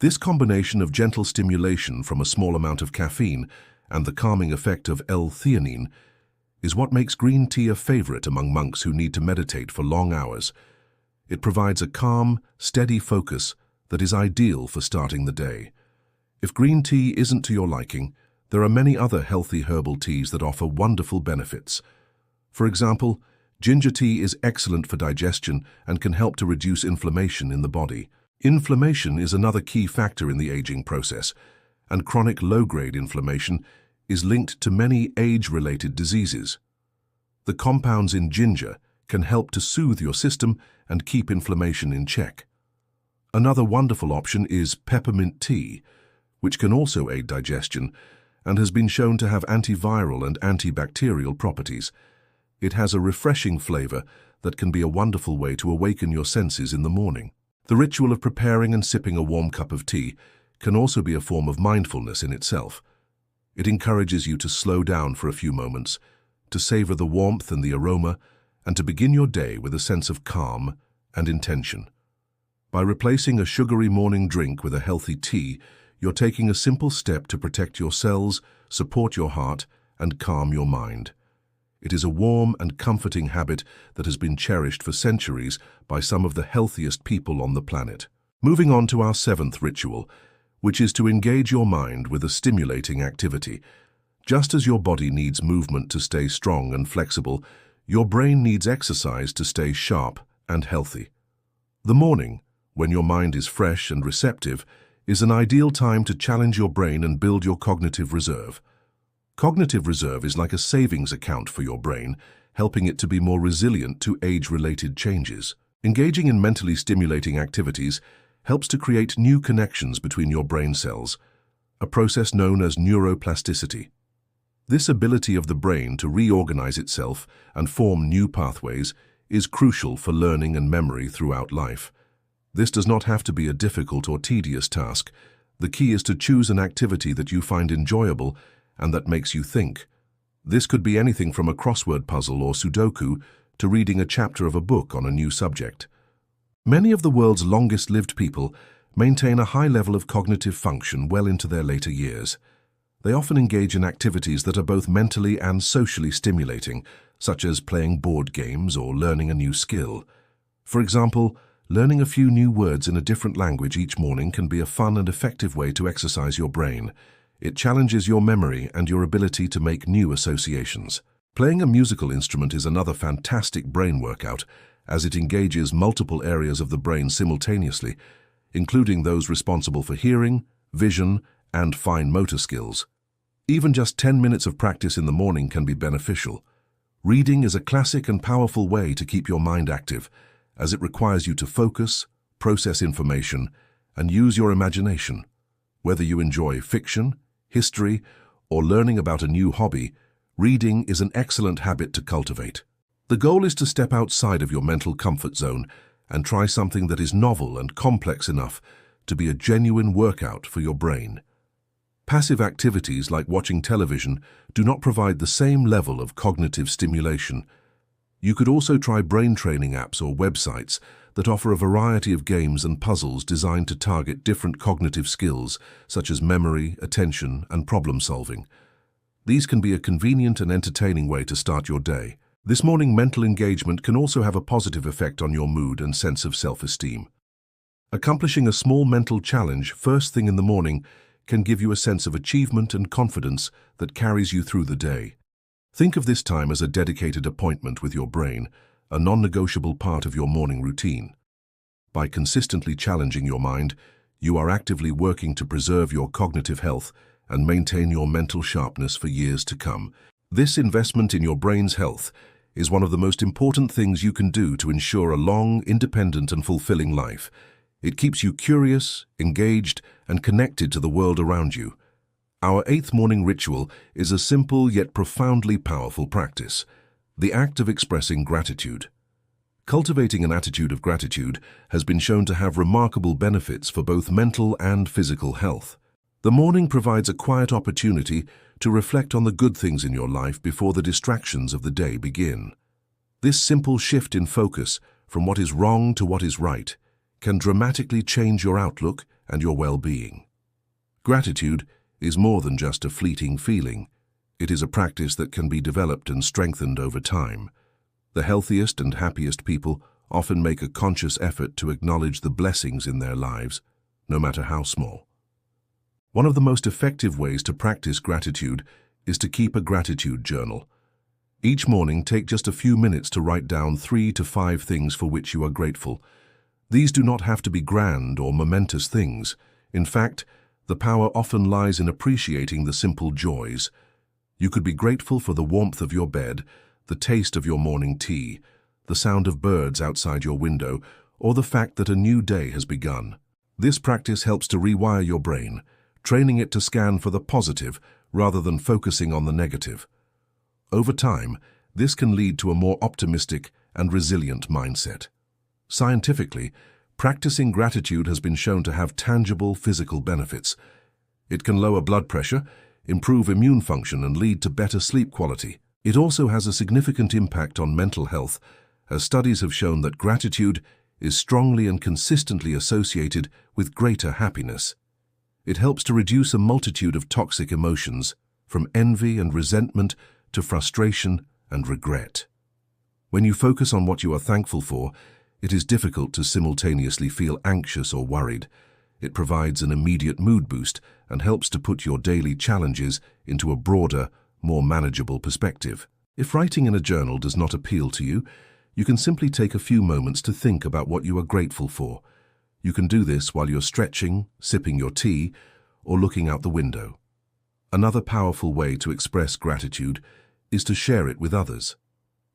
This combination of gentle stimulation from a small amount of caffeine and the calming effect of L-theanine is what makes green tea a favorite among monks who need to meditate for long hours. It provides a calm, steady focus that is ideal for starting the day. If green tea isn't to your liking, there are many other healthy herbal teas that offer wonderful benefits. For example, ginger tea is excellent for digestion and can help to reduce inflammation in the body. Inflammation is another key factor in the aging process, and chronic low-grade inflammation is linked to many age-related diseases. The compounds in ginger can help to soothe your system and keep inflammation in check. Another wonderful option is peppermint tea, which can also aid digestion and has been shown to have antiviral and antibacterial properties. It has a refreshing flavor that can be a wonderful way to awaken your senses in the morning. The ritual of preparing and sipping a warm cup of tea can also be a form of mindfulness in itself. It encourages you to slow down for a few moments, to savor the warmth and the aroma, and to begin your day with a sense of calm and intention. By replacing a sugary morning drink with a healthy tea, you're taking a simple step to protect your cells, support your heart, and calm your mind. It is a warm and comforting habit that has been cherished for centuries by some of the healthiest people on the planet. Moving on to our seventh ritual, which is to engage your mind with a stimulating activity. Just as your body needs movement to stay strong and flexible, your brain needs exercise to stay sharp and healthy. The morning, when your mind is fresh and receptive, is an ideal time to challenge your brain and build your cognitive reserve. Cognitive reserve is like a savings account for your brain, helping it to be more resilient to age-related changes. Engaging in mentally stimulating activities helps to create new connections between your brain cells, a process known as neuroplasticity. This ability of the brain to reorganize itself and form new pathways is crucial for learning and memory throughout life. This does not have to be a difficult or tedious task. The key is to choose an activity that you find enjoyable and that makes you think. This could be anything from a crossword puzzle or Sudoku to reading a chapter of a book on a new subject. Many of the world's longest-lived people maintain a high level of cognitive function well into their later years. They often engage in activities that are both mentally and socially stimulating, such as playing board games or learning a new skill. For example, learning a few new words in a different language each morning can be a fun and effective way to exercise your brain. It challenges your memory and your ability to make new associations. Playing a musical instrument is another fantastic brain workout, as it engages multiple areas of the brain simultaneously, including those responsible for hearing, vision, and fine motor skills. Even just 10 minutes of practice in the morning can be beneficial. Reading is a classic and powerful way to keep your mind active, as it requires you to focus, process information, and use your imagination. Whether you enjoy fiction, history, or learning about a new hobby, reading is an excellent habit to cultivate. The goal is to step outside of your mental comfort zone and try something that is novel and complex enough to be a genuine workout for your brain. Passive activities like watching television do not provide the same level of cognitive stimulation. You could also try brain training apps or websites that offer a variety of games and puzzles designed to target different cognitive skills, such as memory, attention, and problem solving. These can be a convenient and entertaining way to start your day. This morning mental engagement can also have a positive effect on your mood and sense of self-esteem. Accomplishing a small mental challenge first thing in the morning can give you a sense of achievement and confidence that carries you through the day. Think of this time as a dedicated appointment with your brain, a non-negotiable part of your morning routine. By consistently challenging your mind, you are actively working to preserve your cognitive health and maintain your mental sharpness for years to come. This investment in your brain's health is one of the most important things you can do to ensure a long, independent, and fulfilling life. It keeps you curious, engaged, and connected to the world around you. Our 8th morning ritual is a simple yet profoundly powerful practice, the act of expressing gratitude. Cultivating an attitude of gratitude has been shown to have remarkable benefits for both mental and physical health. The morning provides a quiet opportunity to reflect on the good things in your life before the distractions of the day begin. This simple shift in focus from what is wrong to what is right can dramatically change your outlook and your well-being. Gratitude is more than just a fleeting feeling. It is a practice that can be developed and strengthened over time. The healthiest and happiest people often make a conscious effort to acknowledge the blessings in their lives, no matter how small. One of the most effective ways to practice gratitude is to keep a gratitude journal. Each morning, take just a few minutes to write down 3 to 5 things for which you are grateful. These do not have to be grand or momentous things. In fact, the power often lies in appreciating the simple joys. You could be grateful for the warmth of your bed, the taste of your morning tea, the sound of birds outside your window, or the fact that a new day has begun. This practice helps to rewire your brain, training it to scan for the positive rather than focusing on the negative. Over time, this can lead to a more optimistic and resilient mindset. Scientifically, practicing gratitude has been shown to have tangible physical benefits. It can lower blood pressure, improve immune function, and lead to better sleep quality. It also has a significant impact on mental health, as studies have shown that gratitude is strongly and consistently associated with greater happiness. It helps to reduce a multitude of toxic emotions, from envy and resentment to frustration and regret. When you focus on what you are thankful for, it is difficult to simultaneously feel anxious or worried. It provides an immediate mood boost and helps to put your daily challenges into a broader, more manageable perspective. If writing in a journal does not appeal to you, you can simply take a few moments to think about what you are grateful for. You can do this while you're stretching, sipping your tea, or looking out the window. Another powerful way to express gratitude is to share it with others.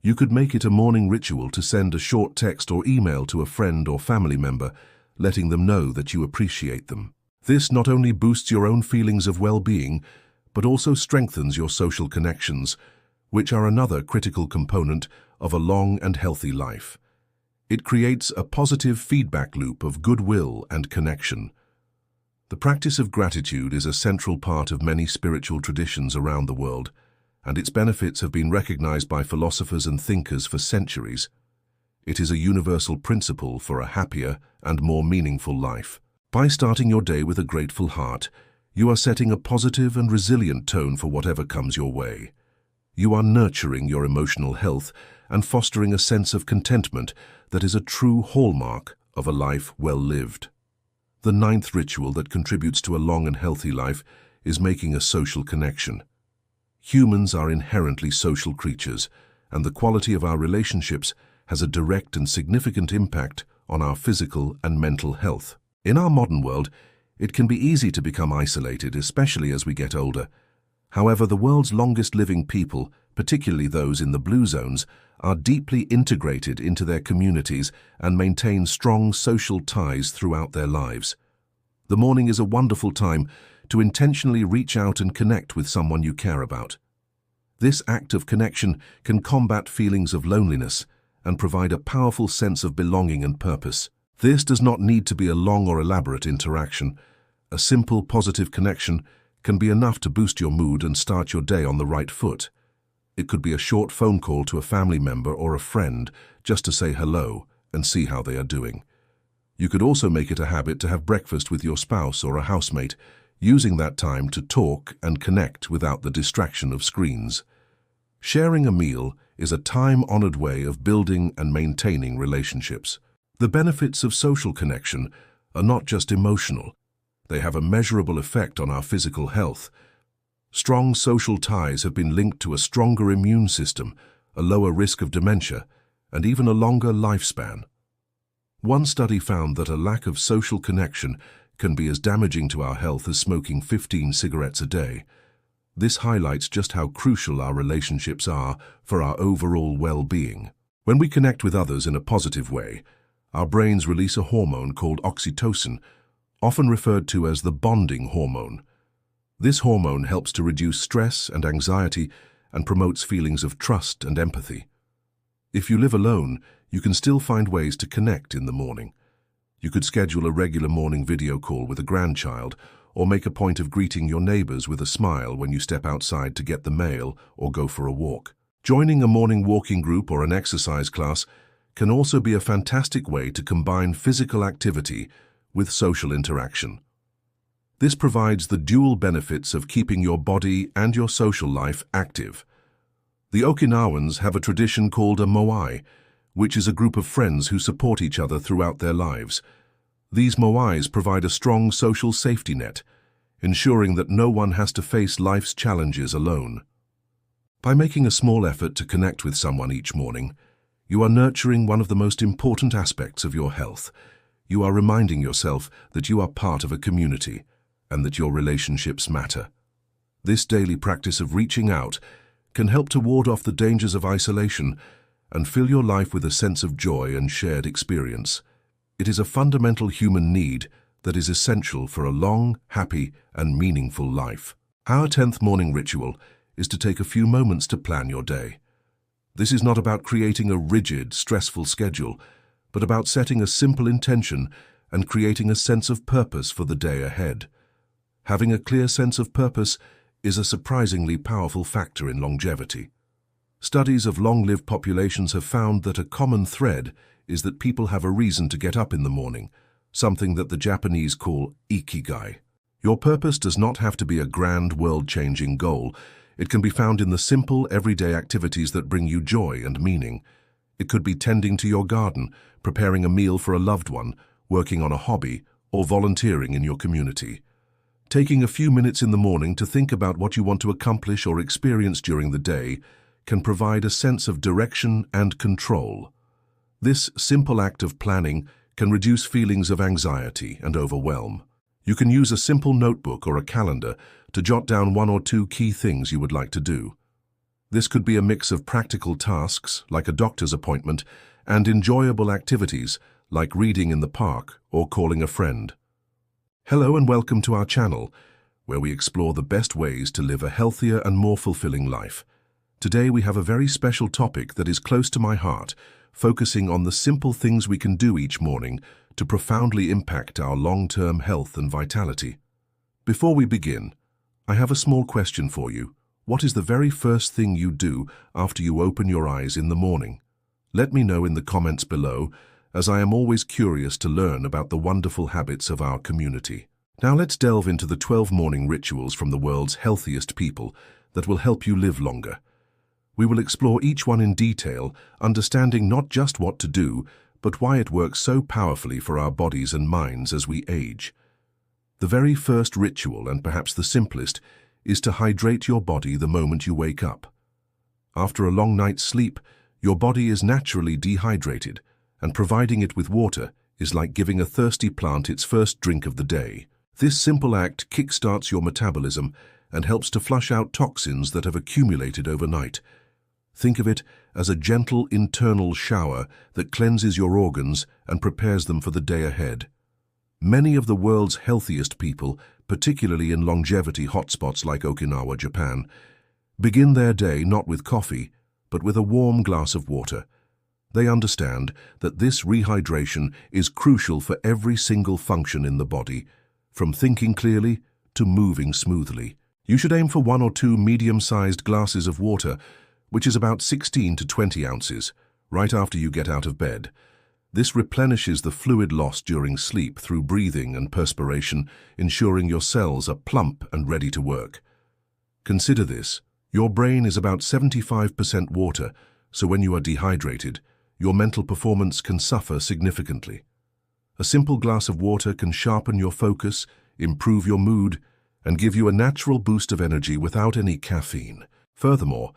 You could make it a morning ritual to send a short text or email to a friend or family member, letting them know that you appreciate them. This not only boosts your own feelings of well-being, but also strengthens your social connections, which are another critical component of a long and healthy life. It creates a positive feedback loop of goodwill and connection. The practice of gratitude is a central part of many spiritual traditions around the world, and its benefits have been recognized by philosophers and thinkers for centuries. It is a universal principle for a happier and more meaningful life. By starting your day with a grateful heart, you are setting a positive and resilient tone for whatever comes your way. You are nurturing your emotional health and fostering a sense of contentment that is a true hallmark of a life well lived. The 9th ritual that contributes to a long and healthy life is making a social connection. Humans are inherently social creatures, and the quality of our relationships has a direct and significant impact on our physical and mental health. In our modern world, it can be easy to become isolated, especially as we get older. However, the world's longest living people, particularly those in the blue zones, are deeply integrated into their communities and maintain strong social ties throughout their lives. The morning is a wonderful time to intentionally reach out and connect with someone you care about. This act of connection can combat feelings of loneliness and provide a powerful sense of belonging and purpose. This does not need to be a long or elaborate interaction. A simple, positive connection can be enough to boost your mood and start your day on the right foot. It could be a short phone call to a family member or a friend just to say hello and see how they are doing. You could also make it a habit to have breakfast with your spouse or a housemate, using that time to talk and connect without the distraction of screens. Sharing a meal is a time-honored way of building and maintaining relationships. The benefits of social connection are not just emotional. They have a measurable effect on our physical health. Strong social ties have been linked to a stronger immune system, a lower risk of dementia, and even a longer lifespan. One study found that a lack of social connection can be as damaging to our health as smoking 15 cigarettes a day. This highlights just how crucial our relationships are for our overall well-being. When we connect with others in a positive way, our brains release a hormone called oxytocin, often referred to as the bonding hormone. This hormone helps to reduce stress and anxiety and promotes feelings of trust and empathy. If you live alone, you can still find ways to connect in the morning. You could schedule a regular morning video call with a grandchild, or make a point of greeting your neighbors with a smile when you step outside to get the mail or go for a walk. Joining a morning walking group or an exercise class can also be a fantastic way to combine physical activity with social interaction. This provides the dual benefits of keeping your body and your social life active. The Okinawans have a tradition called a moai, which is a group of friends who support each other throughout their lives. These moais provide a strong social safety net, ensuring that no one has to face life's challenges alone. By making a small effort to connect with someone each morning, you are nurturing one of the most important aspects of your health. You are reminding yourself that you are part of a community and that your relationships matter. This daily practice of reaching out can help to ward off the dangers of isolation and fill your life with a sense of joy and shared experience. It is a fundamental human need that is essential for a long, happy, and meaningful life. Our 10th morning ritual is to take a few moments to plan your day. This is not about creating a rigid, stressful schedule, but about setting a simple intention and creating a sense of purpose for the day ahead. Having a clear sense of purpose is a surprisingly powerful factor in longevity. Studies of long-lived populations have found that a common thread is that people have a reason to get up in the morning, something that the Japanese call ikigai. Your purpose does not have to be a grand, world-changing goal. It can be found in the simple, everyday activities that bring you joy and meaning. It could be tending to your garden, preparing a meal for a loved one, working on a hobby, or volunteering in your community. Taking a few minutes in the morning to think about what you want to accomplish or experience during the day can provide a sense of direction and control. This simple act of planning can reduce feelings of anxiety and overwhelm. You can use a simple notebook or a calendar to jot down 1 or 2 key things you would like to do. This could be a mix of practical tasks, like a doctor's appointment, and enjoyable activities, like reading in the park or calling a friend. Hello and welcome to our channel, where we explore the best ways to live a healthier and more fulfilling life. Today we have a very special topic that is close to my heart, focusing on the simple things we can do each morning to profoundly impact our long-term health and vitality. Before we begin, I have a small question for you. What is the very first thing you do after you open your eyes in the morning? Let me know in the comments below, as I am always curious to learn about the wonderful habits of our community. Now let's delve into the 12 morning rituals from the world's healthiest people that will help you live longer. We will explore each one in detail, understanding not just what to do, but why it works so powerfully for our bodies and minds as we age. The very first ritual, and perhaps the simplest, is to hydrate your body the moment you wake up. After a long night's sleep, your body is naturally dehydrated, and providing it with water is like giving a thirsty plant its first drink of the day. This simple act kickstarts your metabolism and helps to flush out toxins that have accumulated overnight. Think of it as a gentle internal shower that cleanses your organs and prepares them for the day ahead. Many of the world's healthiest people, particularly in longevity hotspots like Okinawa, Japan, begin their day not with coffee, but with a warm glass of water. They understand that this rehydration is crucial for every single function in the body, from thinking clearly to moving smoothly. You should aim for 1 or 2 medium-sized glasses of water, which is about 16 to 20 ounces, right after you get out of bed. This replenishes the fluid lost during sleep through breathing and perspiration, ensuring your cells are plump and ready to work. Consider this: your brain is about 75% water, so when you are dehydrated, your mental performance can suffer significantly. A simple glass of water can sharpen your focus, improve your mood, and give you a natural boost of energy without any caffeine. Furthermore,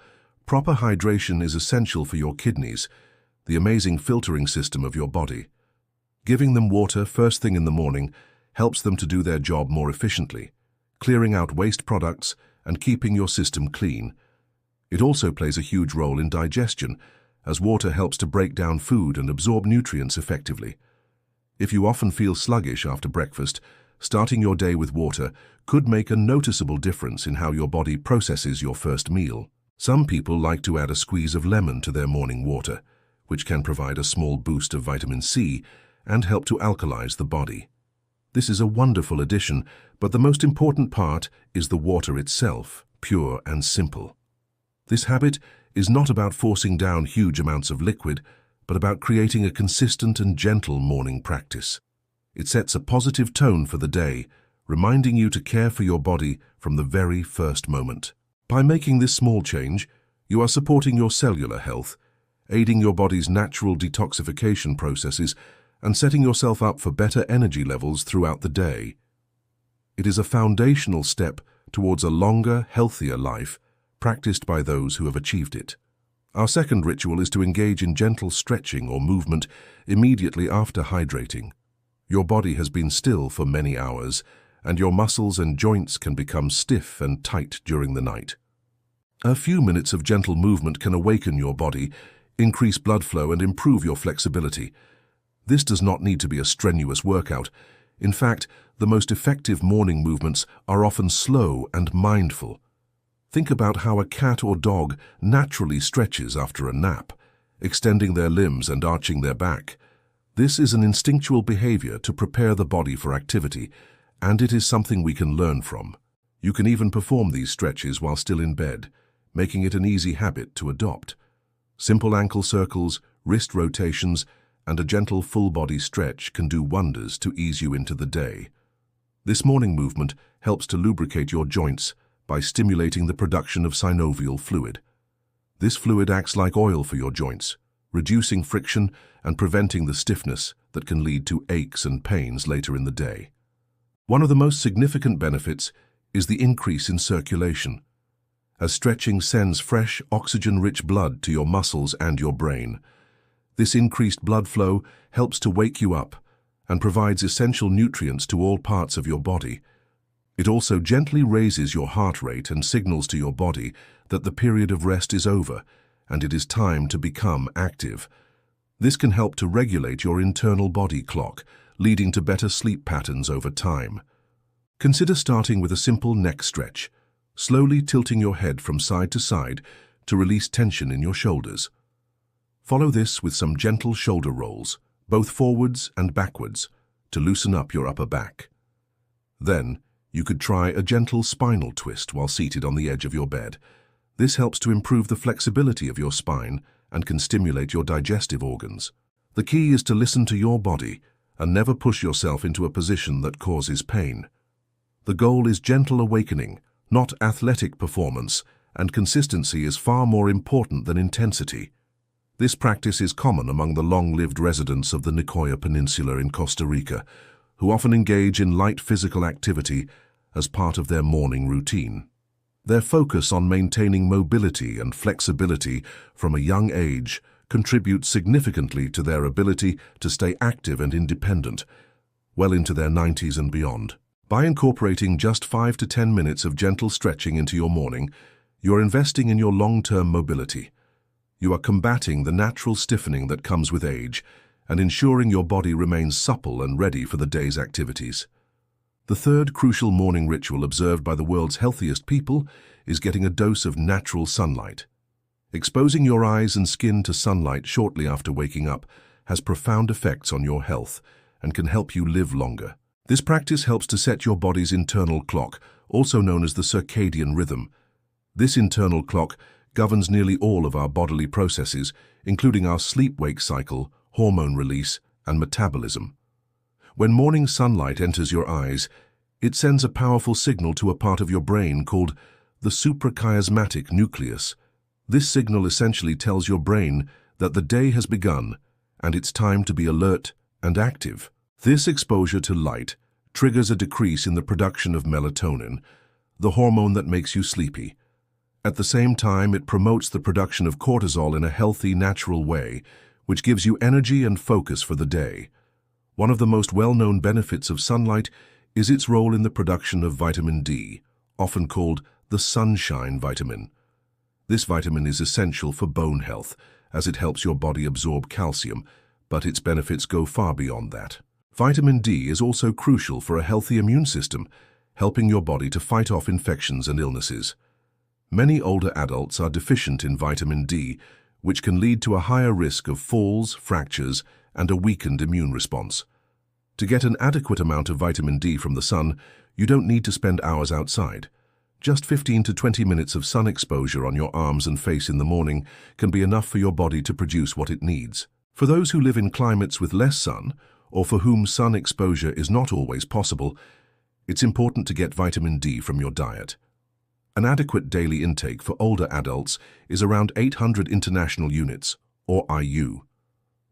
proper hydration is essential for your kidneys, the amazing filtering system of your body. Giving them water first thing in the morning helps them to do their job more efficiently, clearing out waste products and keeping your system clean. It also plays a huge role in digestion, as water helps to break down food and absorb nutrients effectively. If you often feel sluggish after breakfast, starting your day with water could make a noticeable difference in how your body processes your first meal. Some people like to add a squeeze of lemon to their morning water, which can provide a small boost of vitamin C and help to alkalize the body. This is a wonderful addition, but the most important part is the water itself, pure and simple. This habit is not about forcing down huge amounts of liquid, but about creating a consistent and gentle morning practice. It sets a positive tone for the day, reminding you to care for your body from the very first moment. By making this small change, you are supporting your cellular health, aiding your body's natural detoxification processes, and setting yourself up for better energy levels throughout the day. It is a foundational step towards a longer, healthier life, practiced by those who have achieved it. Our second ritual is to engage in gentle stretching or movement immediately after hydrating. Your body has been still for many hours, and your muscles and joints can become stiff and tight during the night. A few minutes of gentle movement can awaken your body, increase blood flow, and improve your flexibility. This does not need to be a strenuous workout. In fact, the most effective morning movements are often slow and mindful. Think about how a cat or dog naturally stretches after a nap, extending their limbs and arching their back. This is an instinctual behavior to prepare the body for activity, and it is something we can learn from. You can even perform these stretches while still in bed, making it an easy habit to adopt. Simple ankle circles, wrist rotations, and a gentle full-body stretch can do wonders to ease you into the day. This morning movement helps to lubricate your joints by stimulating the production of synovial fluid. This fluid acts like oil for your joints, reducing friction and preventing the stiffness that can lead to aches and pains later in the day. One of the most significant benefits is the increase in circulation, as stretching sends fresh, oxygen-rich blood to your muscles and your brain. This increased blood flow helps to wake you up and provides essential nutrients to all parts of your body. It also gently raises your heart rate and signals to your body that the period of rest is over and it is time to become active. This can help to regulate your internal body clock, leading to better sleep patterns over time. Consider starting with a simple neck stretch, slowly tilting your head from side to side to release tension in your shoulders. Follow this with some gentle shoulder rolls, both forwards and backwards, to loosen up your upper back. Then, you could try a gentle spinal twist while seated on the edge of your bed. This helps to improve the flexibility of your spine and can stimulate your digestive organs. The key is to listen to your body and never push yourself into a position that causes pain. The goal is gentle awakening, not athletic performance, and consistency is far more important than intensity. This practice is common among the long-lived residents of the Nicoya Peninsula in Costa Rica, who often engage in light physical activity as part of their morning routine. Their focus on maintaining mobility and flexibility from a young age contributes significantly to their ability to stay active and independent, well into their 90s and beyond. By incorporating just 5 to 10 minutes of gentle stretching into your morning, you are investing in your long-term mobility. You are combating the natural stiffening that comes with age and ensuring your body remains supple and ready for the day's activities. The third crucial morning ritual observed by the world's healthiest people is getting a dose of natural sunlight. Exposing your eyes and skin to sunlight shortly after waking up has profound effects on your health and can help you live longer. This practice helps to set your body's internal clock, also known as the circadian rhythm. This internal clock governs nearly all of our bodily processes, including our sleep-wake cycle, hormone release, and metabolism. When morning sunlight enters your eyes, it sends a powerful signal to a part of your brain called the suprachiasmatic nucleus. This signal essentially tells your brain that the day has begun and it's time to be alert and active. This exposure to light triggers a decrease in the production of melatonin, the hormone that makes you sleepy. At the same time, it promotes the production of cortisol in a healthy, natural way, which gives you energy and focus for the day. One of the most well-known benefits of sunlight is its role in the production of vitamin D, often called the sunshine vitamin. This vitamin is essential for bone health, as it helps your body absorb calcium, but its benefits go far beyond that. Vitamin D is also crucial for a healthy immune system, helping your body to fight off infections and illnesses. Many older adults are deficient in vitamin D, which can lead to a higher risk of falls, fractures, and a weakened immune response. To get an adequate amount of vitamin D from the sun, you don't need to spend hours outside. Just 15 to 20 minutes of sun exposure on your arms and face in the morning can be enough for your body to produce what it needs. For those who live in climates with less sun, or for whom sun exposure is not always possible, it's important to get vitamin D from your diet. An adequate daily intake for older adults is around 800 international units, or IU.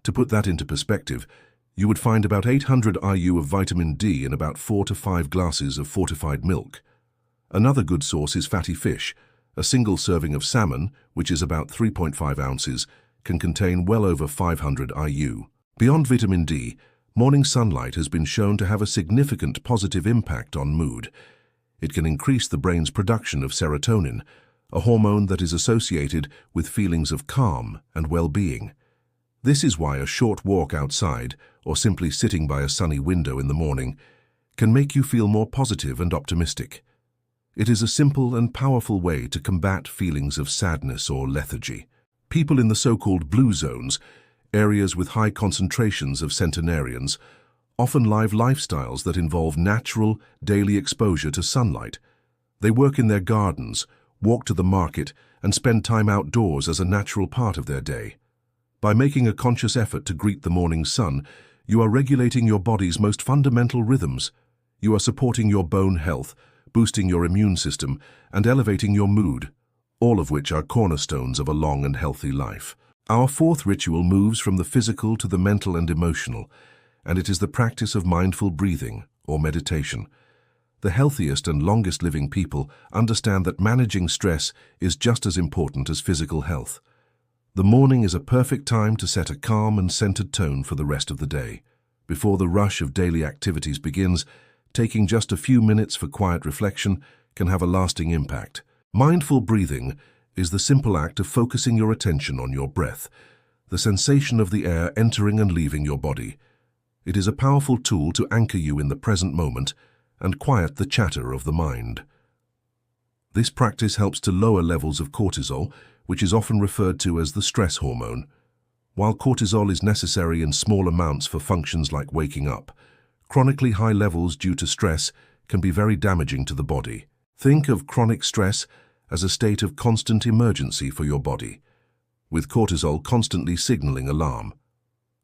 To put that into perspective, you would find about 800 IU of vitamin D in about 4 to 5 glasses of fortified milk. Another good source is fatty fish. A single serving of salmon, which is about 3.5 ounces, can contain well over 500 IU. Beyond vitamin D, morning sunlight has been shown to have a significant positive impact on mood. It can increase the brain's production of serotonin, a hormone that is associated with feelings of calm and well-being. This is why a short walk outside, or simply sitting by a sunny window in the morning, can make you feel more positive and optimistic. It is a simple and powerful way to combat feelings of sadness or lethargy. People in the so-called blue zones, areas with high concentrations of centenarians, often live lifestyles that involve natural, daily exposure to sunlight. They work in their gardens, walk to the market, and spend time outdoors as a natural part of their day. By making a conscious effort to greet the morning sun, you are regulating your body's most fundamental rhythms. You are supporting your bone health, boosting your immune system, and elevating your mood, all of which are cornerstones of a long and healthy life. Our fourth ritual moves from the physical to the mental and emotional, and it is the practice of mindful breathing, or meditation. The healthiest and longest living people understand that managing stress is just as important as physical health. The morning is a perfect time to set a calm and centered tone for the rest of the day. Before the rush of daily activities begins, taking just a few minutes for quiet reflection can have a lasting impact. Mindful breathing is the simple act of focusing your attention on your breath, the sensation of the air entering and leaving your body. It is a powerful tool to anchor you in the present moment and quiet the chatter of the mind. This practice helps to lower levels of cortisol, which is often referred to as the stress hormone. While cortisol is necessary in small amounts for functions like waking up, chronically high levels due to stress can be very damaging to the body. Think of chronic stress as a state of constant emergency for your body, with cortisol constantly signaling alarm.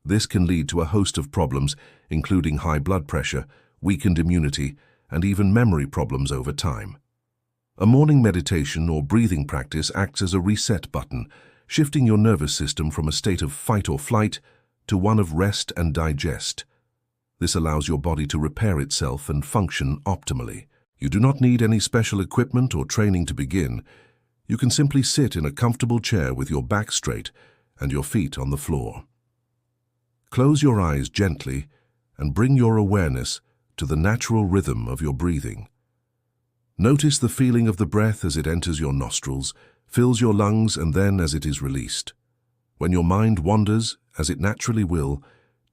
This can lead to a host of problems, including high blood pressure, weakened immunity, and even memory problems over time. A morning meditation or breathing practice acts as a reset button, shifting your nervous system from a state of fight or flight to one of rest and digest. This allows your body to repair itself and function optimally. You do not need any special equipment or training to begin. You can simply sit in a comfortable chair with your back straight and your feet on the floor. Close your eyes gently and bring your awareness to the natural rhythm of your breathing. Notice the feeling of the breath as it enters your nostrils, fills your lungs, and then as it is released. When your mind wanders, as it naturally will,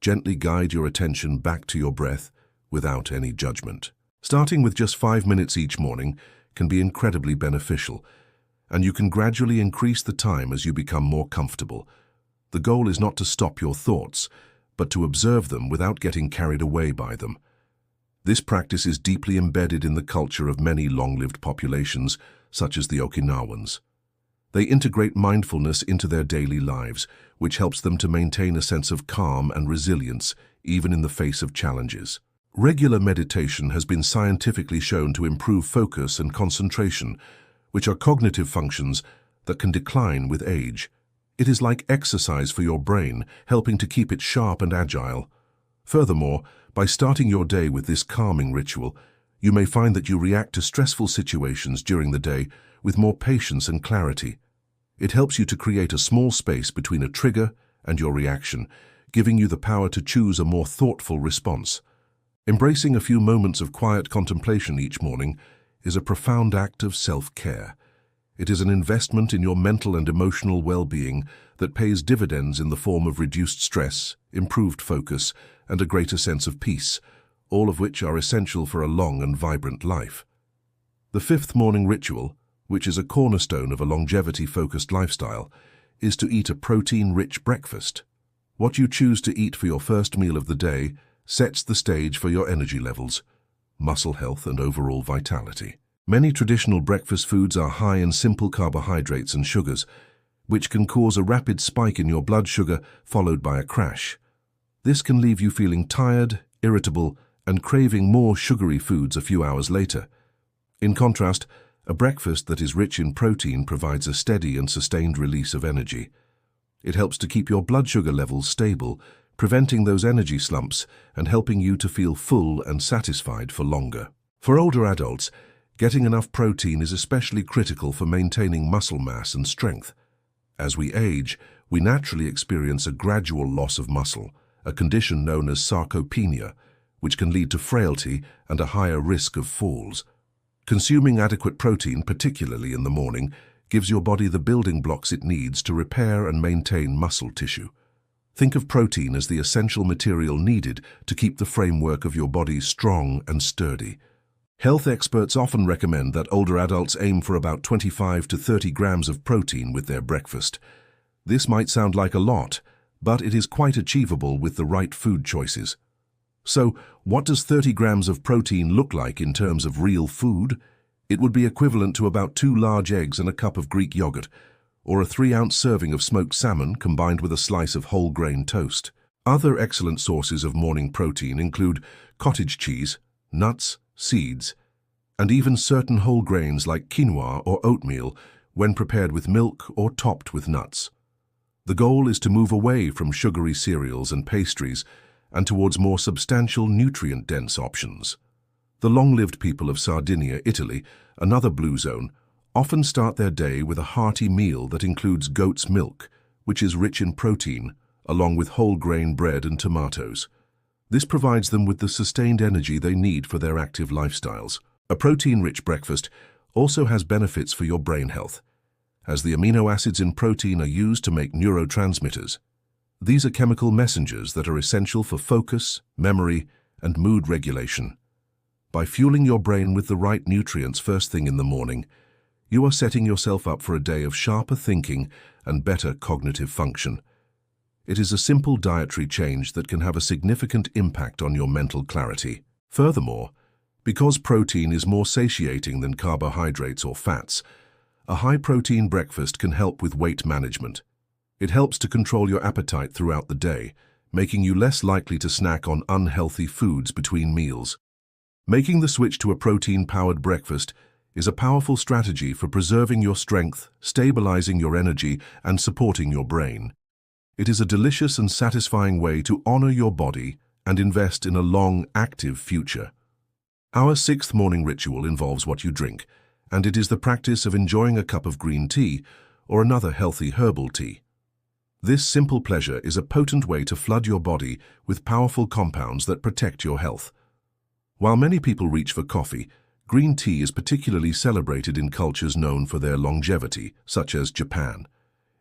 gently guide your attention back to your breath without any judgment. Starting with just 5 minutes each morning can be incredibly beneficial, and you can gradually increase the time as you become more comfortable. The goal is not to stop your thoughts, but to observe them without getting carried away by them. This practice is deeply embedded in the culture of many long-lived populations, such as the Okinawans. They integrate mindfulness into their daily lives, which helps them to maintain a sense of calm and resilience, even in the face of challenges. Regular meditation has been scientifically shown to improve focus and concentration, which are cognitive functions that can decline with age. It is like exercise for your brain, helping to keep it sharp and agile. Furthermore, by starting your day with this calming ritual, you may find that you react to stressful situations during the day with more patience and clarity. It helps you to create a small space between a trigger and your reaction, giving you the power to choose a more thoughtful response. Embracing a few moments of quiet contemplation each morning is a profound act of self-care. It is an investment in your mental and emotional well-being that pays dividends in the form of reduced stress, improved focus, and a greater sense of peace, all of which are essential for a long and vibrant life. The fifth morning ritual, which is a cornerstone of a longevity-focused lifestyle, is to eat a protein-rich breakfast. What you choose to eat for your first meal of the day sets the stage for your energy levels, muscle health, and overall vitality. Many traditional breakfast foods are high in simple carbohydrates and sugars, which can cause a rapid spike in your blood sugar followed by a crash. This can leave you feeling tired, irritable, and craving more sugary foods a few hours later. In contrast, a breakfast that is rich in protein provides a steady and sustained release of energy. It helps to keep your blood sugar levels stable, preventing those energy slumps and helping you to feel full and satisfied for longer. For older adults, getting enough protein is especially critical for maintaining muscle mass and strength. As we age, we naturally experience a gradual loss of muscle, a condition known as sarcopenia, which can lead to frailty and a higher risk of falls. Consuming adequate protein, particularly in the morning, gives your body the building blocks it needs to repair and maintain muscle tissue. Think of protein as the essential material needed to keep the framework of your body strong and sturdy. Health experts often recommend that older adults aim for about 25 to 30 grams of protein with their breakfast. This might sound like a lot, but it is quite achievable with the right food choices. So, what does 30 grams of protein look like in terms of real food? It would be equivalent to about 2 large eggs and a cup of Greek yogurt, or a 3-ounce serving of smoked salmon combined with a slice of whole grain toast. Other excellent sources of morning protein include cottage cheese, nuts, seeds, and even certain whole grains like quinoa or oatmeal when prepared with milk or topped with nuts. The goal is to move away from sugary cereals and pastries and towards more substantial, nutrient-dense options. The long-lived people of Sardinia, Italy, another blue zone, often start their day with a hearty meal that includes goat's milk, which is rich in protein, along with whole grain bread and tomatoes. This provides them with the sustained energy they need for their active lifestyles. A protein-rich breakfast also has benefits for your brain health, as the amino acids in protein are used to make neurotransmitters. These are chemical messengers that are essential for focus, memory, and mood regulation. By fueling your brain with the right nutrients first thing in the morning, you are setting yourself up for a day of sharper thinking and better cognitive function. It is a simple dietary change that can have a significant impact on your mental clarity. Furthermore, because protein is more satiating than carbohydrates or fats, a high-protein breakfast can help with weight management. It helps to control your appetite throughout the day, making you less likely to snack on unhealthy foods between meals. Making the switch to a protein-powered breakfast is a powerful strategy for preserving your strength, stabilizing your energy, and supporting your brain. It is a delicious and satisfying way to honor your body and invest in a long, active future. Our 6th morning ritual involves what you drink, and it is the practice of enjoying a cup of green tea or another healthy herbal tea. This simple pleasure is a potent way to flood your body with powerful compounds that protect your health. While many people reach for coffee, green tea is particularly celebrated in cultures known for their longevity, such as Japan.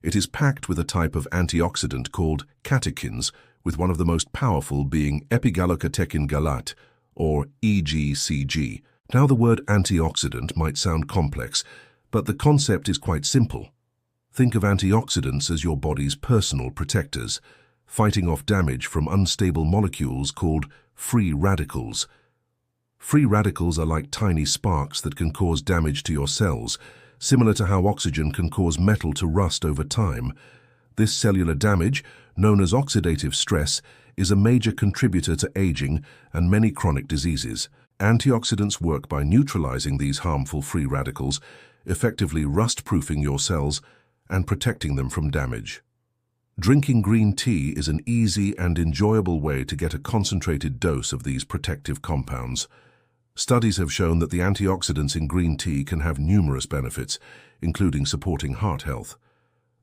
It is packed with a type of antioxidant called catechins, with one of the most powerful being epigallocatechin galat, or EGCG. Now, the word antioxidant might sound complex, but the concept is quite simple. Think of antioxidants as your body's personal protectors, fighting off damage from unstable molecules called free radicals. Free radicals are like tiny sparks that can cause damage to your cells, similar to how oxygen can cause metal to rust over time. This cellular damage, known as oxidative stress, is a major contributor to aging and many chronic diseases. Antioxidants work by neutralizing these harmful free radicals, effectively rust-proofing your cells and protecting them from damage. Drinking green tea is an easy and enjoyable way to get a concentrated dose of these protective compounds. Studies have shown that the antioxidants in green tea can have numerous benefits, including supporting heart health.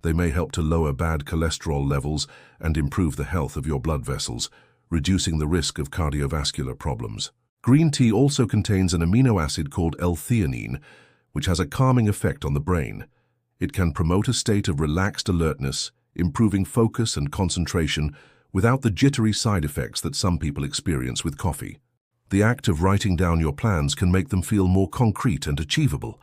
They may help to lower bad cholesterol levels and improve the health of your blood vessels, reducing the risk of cardiovascular problems. Green tea also contains an amino acid called L-theanine, which has a calming effect on the brain. It can promote a state of relaxed alertness, improving focus and concentration without the jittery side effects that some people experience with coffee. The act of writing down your plans can make them feel more concrete and achievable.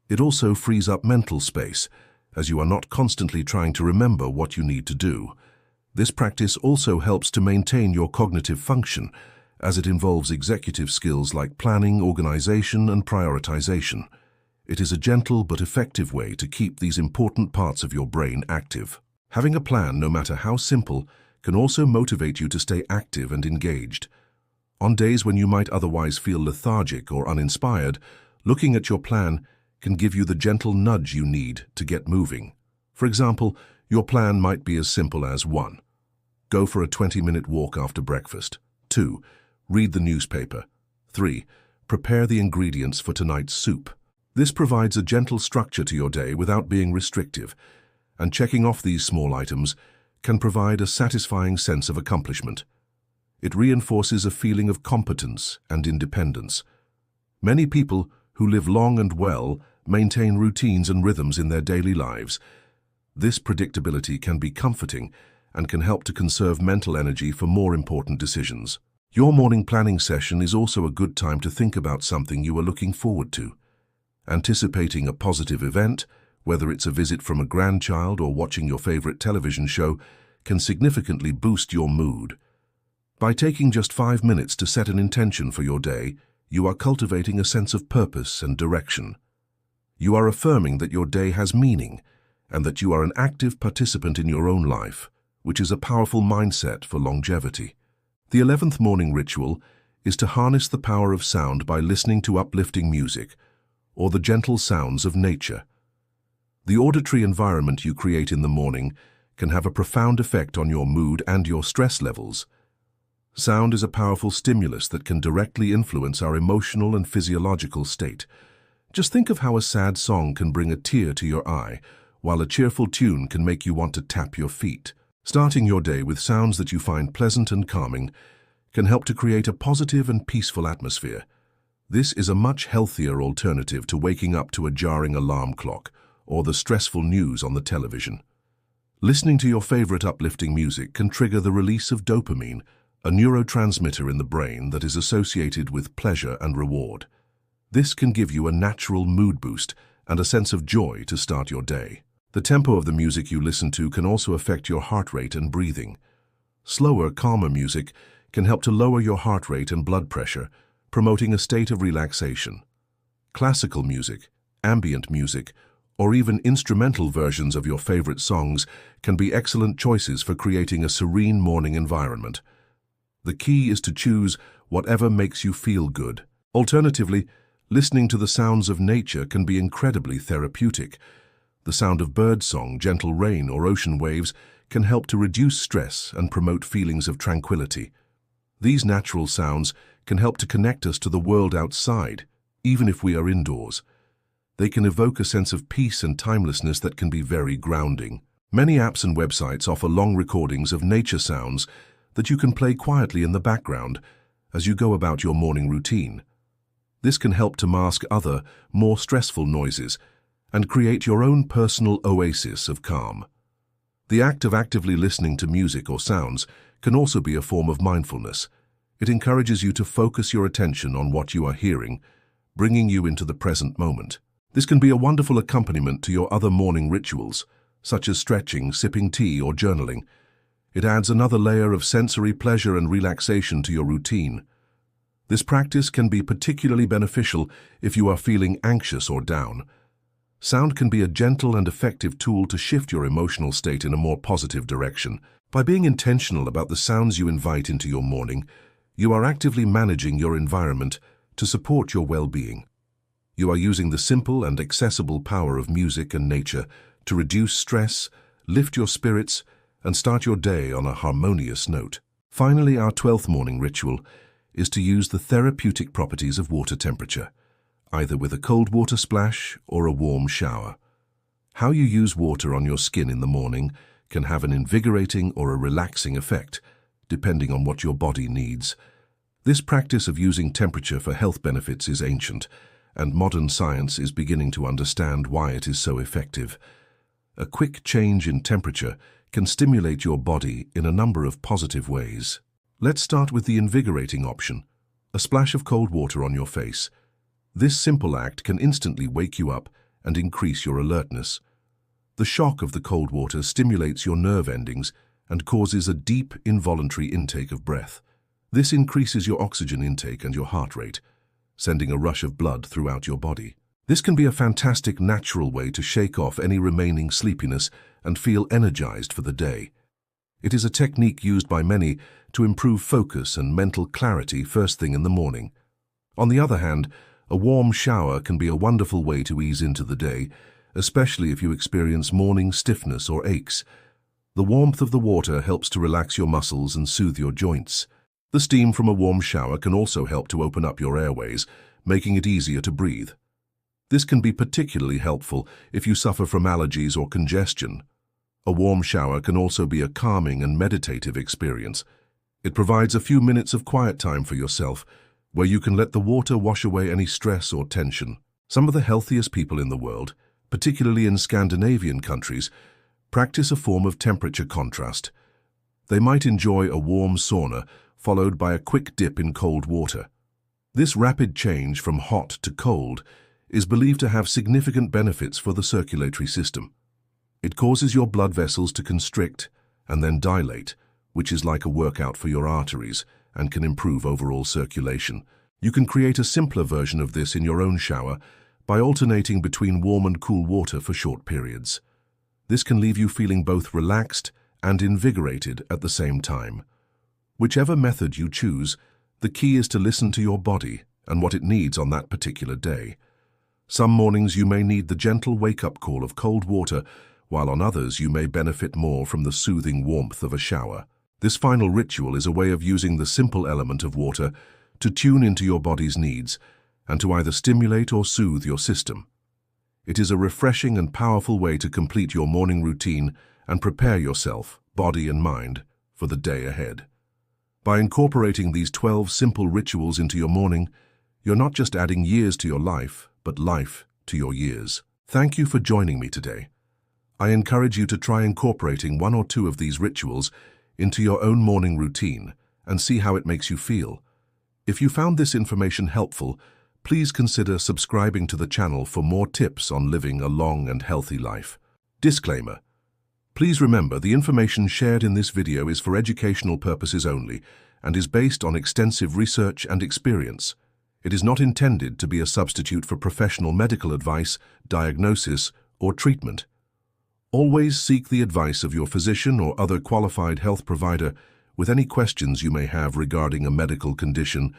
It also frees up mental space, as you are not constantly trying to remember what you need to do. This practice also helps to maintain your cognitive function, as it involves executive skills like planning, organization, and prioritization. It is a gentle but effective way to keep these important parts of your brain active. Having a plan, no matter how simple, can also motivate you to stay active and engaged. On days when you might otherwise feel lethargic or uninspired, looking at your plan can give you the gentle nudge you need to get moving. For example, your plan might be as simple as 1. Go for a 20-minute walk after breakfast. 2. Read the newspaper. 3. Prepare the ingredients for tonight's soup. This provides a gentle structure to your day without being restrictive, and checking off these small items can provide a satisfying sense of accomplishment. It reinforces a feeling of competence and independence. Many people who live long and well maintain routines and rhythms in their daily lives. This predictability can be comforting and can help to conserve mental energy for more important decisions. Your morning planning session is also a good time to think about something you are looking forward to. Anticipating a positive event, whether it's a visit from a grandchild or watching your favorite television show, can significantly boost your mood. By taking just 5 minutes to set an intention for your day, you are cultivating a sense of purpose and direction. You are affirming that your day has meaning and that you are an active participant in your own life, which is a powerful mindset for longevity. The 11th morning ritual is to harness the power of sound by listening to uplifting music or the gentle sounds of nature. The auditory environment you create in the morning can have a profound effect on your mood and your stress levels. Sound is a powerful stimulus that can directly influence our emotional and physiological state. Just think of how a sad song can bring a tear to your eye, while a cheerful tune can make you want to tap your feet. Starting your day with sounds that you find pleasant and calming can help to create a positive and peaceful atmosphere. This is a much healthier alternative to waking up to a jarring alarm clock or the stressful news on the television. Listening to your favorite uplifting music can trigger the release of dopamine, a neurotransmitter in the brain that is associated with pleasure and reward. This can give you a natural mood boost and a sense of joy to start your day. The tempo of the music you listen to can also affect your heart rate and breathing. Slower, calmer music can help to lower your heart rate and blood pressure, promoting a state of relaxation. Classical music, ambient music, or even instrumental versions of your favorite songs can be excellent choices for creating a serene morning environment. The key is to choose whatever makes you feel good. Alternatively, listening to the sounds of nature can be incredibly therapeutic. The sound of birdsong, gentle rain, or ocean waves can help to reduce stress and promote feelings of tranquility. These natural sounds can help to connect us to the world outside, even if we are indoors. They can evoke a sense of peace and timelessness that can be very grounding. Many apps and websites offer long recordings of nature sounds that you can play quietly in the background as you go about your morning routine. This can help to mask other, more stressful noises and create your own personal oasis of calm. The act of actively listening to music or sounds can also be a form of mindfulness. It encourages you to focus your attention on what you are hearing, bringing you into the present moment. This can be a wonderful accompaniment to your other morning rituals, such as stretching, sipping tea, or journaling. It adds another layer of sensory pleasure and relaxation to your routine. This practice can be particularly beneficial if you are feeling anxious or down. Sound can be a gentle and effective tool to shift your emotional state in a more positive direction. By being intentional about the sounds you invite into your morning, you are actively managing your environment to support your well-being. You are using the simple and accessible power of music and nature to reduce stress, lift your spirits, and start your day on a harmonious note. Finally, our 12th morning ritual is to use the therapeutic properties of water temperature, either with a cold water splash or a warm shower. How you use water on your skin in the morning can have an invigorating or a relaxing effect, depending on what your body needs. This practice of using temperature for health benefits is ancient, and modern science is beginning to understand why it is so effective. A quick change in temperature can stimulate your body in a number of positive ways. Let's start with the invigorating option, a splash of cold water on your face. This simple act can instantly wake you up and increase your alertness. The shock of the cold water stimulates your nerve endings and causes a deep, involuntary intake of breath. This increases your oxygen intake and your heart rate, sending a rush of blood throughout your body. This can be a fantastic natural way to shake off any remaining sleepiness and feel energized for the day. It is a technique used by many to improve focus and mental clarity first thing in the morning. On the other hand, a warm shower can be a wonderful way to ease into the day, especially if you experience morning stiffness or aches. The warmth of the water helps to relax your muscles and soothe your joints. The steam from a warm shower can also help to open up your airways, making it easier to breathe. This can be particularly helpful if you suffer from allergies or congestion. A warm shower can also be a calming and meditative experience. It provides a few minutes of quiet time for yourself, where you can let the water wash away any stress or tension. Some of the healthiest people in the world, particularly in Scandinavian countries, practice a form of temperature contrast. They might enjoy a warm sauna followed by a quick dip in cold water. This rapid change from hot to cold is believed to have significant benefits for the circulatory system. It causes your blood vessels to constrict and then dilate, which is like a workout for your arteries and can improve overall circulation. You can create a simpler version of this in your own shower by alternating between warm and cool water for short periods. This can leave you feeling both relaxed and invigorated at the same time. Whichever method you choose, the key is to listen to your body and what it needs on that particular day. Some mornings you may need the gentle wake-up call of cold water, while on others you may benefit more from the soothing warmth of a shower. This final ritual is a way of using the simple element of water to tune into your body's needs and to either stimulate or soothe your system. It is a refreshing and powerful way to complete your morning routine and prepare yourself, body and mind, for the day ahead. By incorporating these 12 simple rituals into your morning, you're not just adding years to your life, but life to your years. Thank you for joining me today. I encourage you to try incorporating one or two of these rituals into your own morning routine and see how it makes you feel. If you found this information helpful, please consider subscribing to the channel for more tips on living a long and healthy life. Disclaimer: please remember the information shared in this video is for educational purposes only and is based on extensive research and experience. It is not intended to be a substitute for professional medical advice, diagnosis, or treatment. Always seek the advice of your physician or other qualified health provider with any questions you may have regarding a medical condition